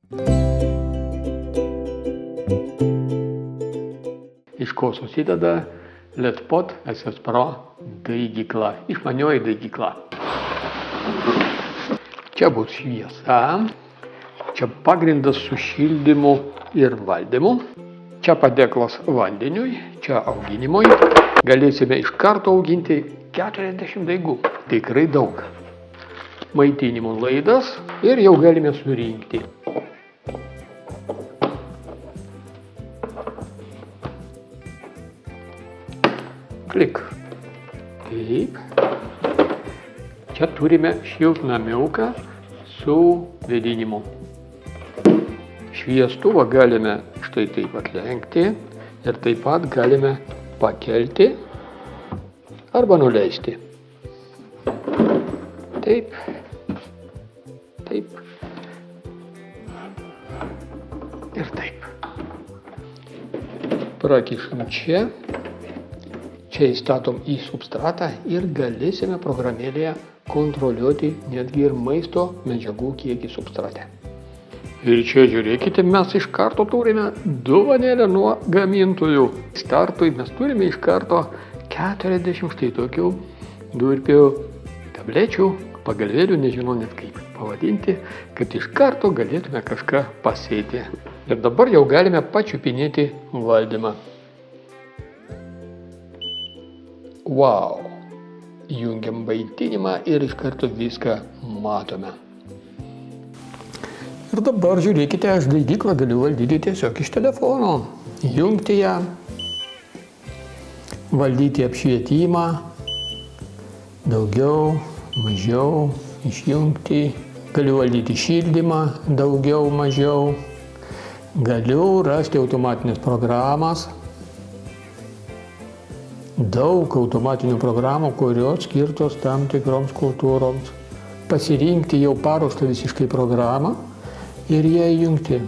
Iš ko susideda LEDPOT SS Pro daigykla, išmanioji daigykla. Čia bus šviesa, čia pagrindas su šildymu ir valdymu, čia padėklas vandeniui, čia auginimui. Galėsime iš karto auginti 40 daigų, tikrai daug. Maitinimo laidas ir jau galime surinkti. Klik. Taip. Čia turime šiltnamiuką su vėdinimu. Šviestuvą galime štai taip atlenkti ir taip pat galime pakelti arba nuleisti. Taip. Taip. Ir taip. Prakišam čia. Čia įstatom į substratą ir galėsime programėlėje kontroliuoti netgi ir maisto medžiagų kiekį substrate. Ir čia žiūrėkite, mes iš karto turime dovanėlę nuo gamintojų. Startui mes turime iš karto 40 štai tokių durpių tablečių, pagalvėlių, nežinau net kaip pavadinti, kad iš karto galėtume kažką pasėti. Ir dabar jau galime pačiupinėti valdymą. Wow! Jungiam maitinimą ir iš karto viską matome. Ir dabar žiūrėkite, aš daigyklą galiu valdyti tiesiog iš telefono. Jungti ją, valdyti apšvietimą, daugiau, mažiau, išjungti. Galiu valdyti šildymą, daugiau, mažiau. Galiu rasti automatinės programas. Daug automatinių programų, kurios skirtos tam tikroms kultūroms. Pasirinkti jau paruoštą visiškai programą ir ją įjungti.